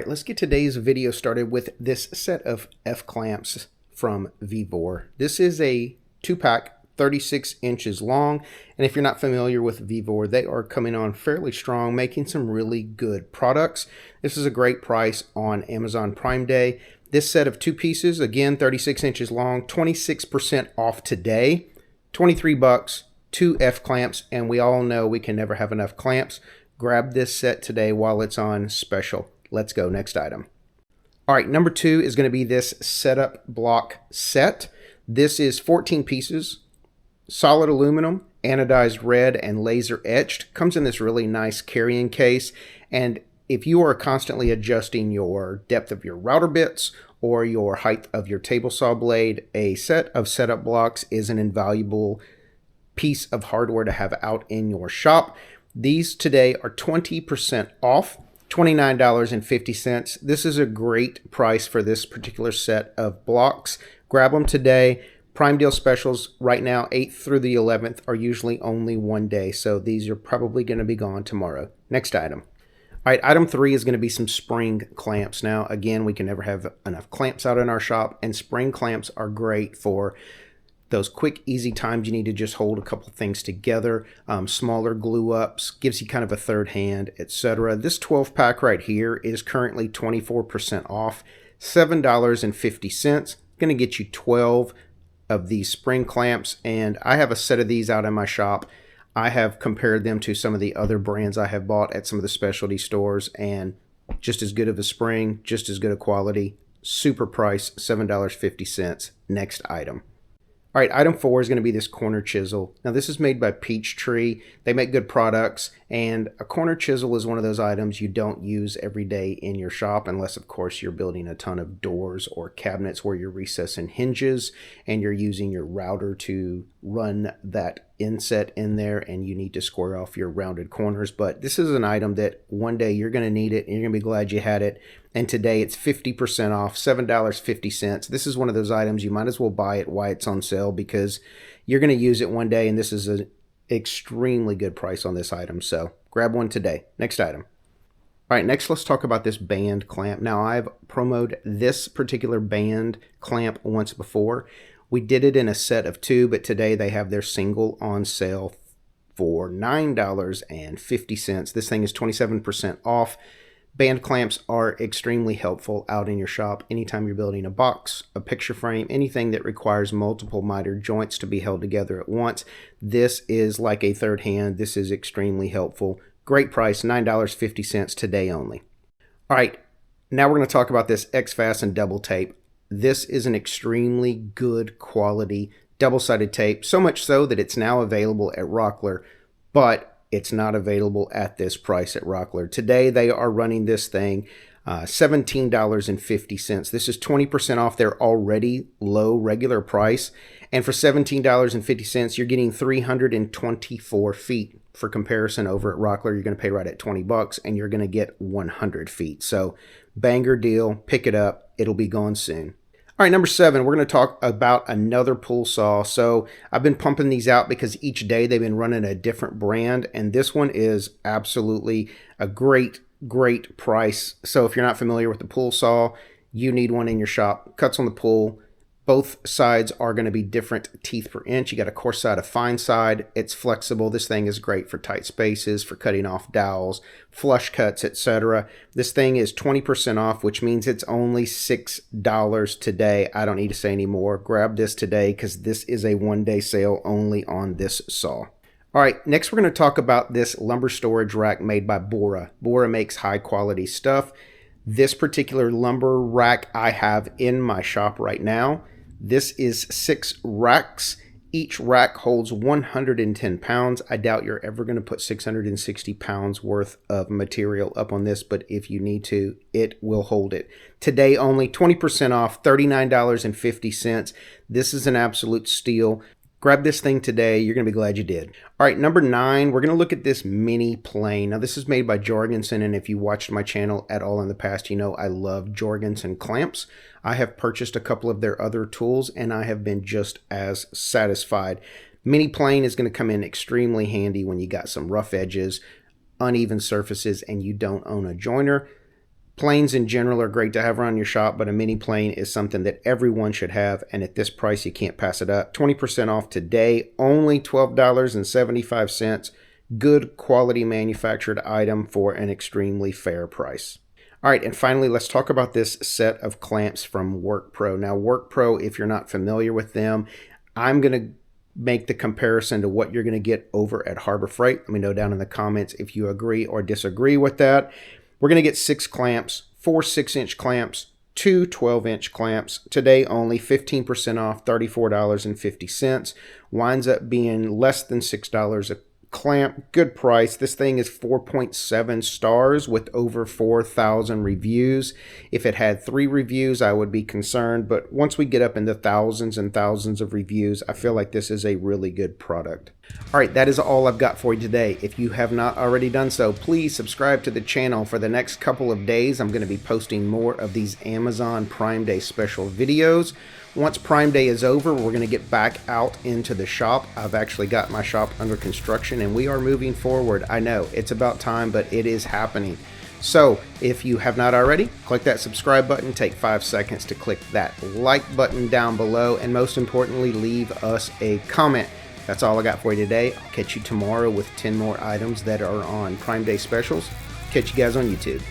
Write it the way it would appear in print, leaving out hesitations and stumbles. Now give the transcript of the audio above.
Alright, let's get today's video started with this set of F-Clamps from Vivore. This is a 2-pack, 36 inches long, and if you're not familiar with Vivore, they are coming on fairly strong, making some really good products. This is a great price on Amazon Prime Day. This set of 2 pieces, again 36 inches long, 26% off today, 23 bucks, 2 F-Clamps, and we all know we can never have enough clamps. Grab this set today while it's on special. Let's go, next item. All right, number 2 is going to be this setup block set. This is 14 pieces, solid aluminum, anodized red, and laser etched. Comes in this really nice carrying case, and if you are constantly adjusting your depth of your router bits or your height of your table saw blade, a set of setup blocks is an invaluable piece of hardware to have out in your shop. These today are 20% off. $29.50. This is a great price for this particular set of blocks. Grab them today. Prime deal specials right now, 8th through the 11th, are usually only 1 day, so these are probably going to be gone tomorrow. Next item. All right, item 3 is going to be some spring clamps. Now, again, we can never have enough clamps out in our shop, and spring clamps are great for those quick, easy times you need to just hold a couple things together, smaller glue ups, gives you kind of a third hand, etc. This 12-pack right here is currently 24% off, $7.50. Going to get you 12 of these spring clamps, and I have a set of these out in my shop. I have compared them to some of the other brands I have bought at some of the specialty stores, and just as good of a spring, just as good a quality, super price, $7.50. Next item. All right, item 4 is going to be this corner chisel. Now, this is made by Peachtree. They make good products, and a corner chisel is one of those items you don't use every day in your shop unless, of course, you're building a ton of doors or cabinets where you're recessing hinges and you're using your router to run that inset in there and you need to square off your rounded corners. But this is an item that one day you're going to need it and you're going to be glad you had it. And today it's 50% off, $7.50. This is one of those items you might as well buy it while it's on sale because you're going to use it one day, and this is an extremely good price on this item. So grab one today. Next item. All right, next let's talk about this band clamp. Now, I've promoted this particular band clamp once before. We did it in a set of 2, but today they have their single on sale for $9.50. This thing is 27% off. Band clamps are extremely helpful out in your shop anytime you're building a box, a picture frame, anything that requires multiple miter joints to be held together at once. This is like a third hand. This is extremely helpful. Great price, $9.50 today only. All right, now we're going to talk about this X-Fasten double tape. This is an extremely good quality double-sided tape, so much so that it's now available at Rockler, but it's not available at this price at Rockler. Today, they are running this thing $17.50. This is 20% off their already low regular price. And for $17.50, you're getting 324 feet. For comparison, over at Rockler, you're going to pay right at 20 bucks, and you're going to get 100 feet. So, banger deal. Pick it up. It'll be gone soon. All right, number 7, we're going to talk about another pull saw. So I've been pumping these out because each day they've been running a different brand, and this one is absolutely a great price. So if you're not familiar with the pull saw, you need one in your shop. Cuts on the pull. Both sides are going to be different teeth per inch. You got a coarse side, a fine side. It's flexible. This thing is great for tight spaces, for cutting off dowels, flush cuts, etc. This thing is 20% off, which means it's only $6 today. I don't need to say any more. Grab this today because this is a one-day sale only on this saw. All right, next we're going to talk about this lumber storage rack made by Bora. Bora makes high-quality stuff. This particular lumber rack I have in my shop right now. This is 6 racks. Each rack holds 110 pounds. I doubt you're ever going to put 660 pounds worth of material up on this, but if you need to, it will hold it. Today only 20% off, $39.50. This is an absolute steal. Grab this thing today. You're going to be glad you did. All right, number 9, we're going to look at this mini plane. Now, this is made by Jorgensen, and if you watched my channel at all in the past, you know I love Jorgensen clamps. I have purchased a couple of their other tools, and I have been just as satisfied. Mini plane is going to come in extremely handy when you got some rough edges, uneven surfaces, and you don't own a joiner. Planes in general are great to have around your shop, but a mini plane is something that everyone should have, and at this price you can't pass it up. 20% off today, only $12.75. Good quality manufactured item for an extremely fair price. All right, and finally, let's talk about this set of clamps from WorkPro. Now, WorkPro, if you're not familiar with them, I'm going to make the comparison to what you're going to get over at Harbor Freight. Let me know down in the comments if you agree or disagree with that. We're going to get 6 clamps, 4 6-inch clamps, 2 12-inch clamps. Today only 15% off, $34.50. Winds up being less than $6 a clamp. Good price. This thing is 4.7 stars with over 4,000 reviews. If it had 3 reviews, I would be concerned, but once we get up into thousands and thousands of reviews, I feel like this is a really good product. All right, that is all I've got for you today. If you have not already done so, please subscribe to the channel. For the next couple of days, I'm going to be posting more of these Amazon Prime Day special videos. Once Prime Day is over, we're going to get back out into the shop. I've actually got my shop under construction and we are moving forward. I know it's about time, but it is happening. So if you have not already, click that subscribe button, take 5 seconds to click that like button down below, and most importantly, leave us a comment. That's all I got for you today. I'll catch you tomorrow with 10 more items that are on Prime Day specials. Catch you guys on YouTube.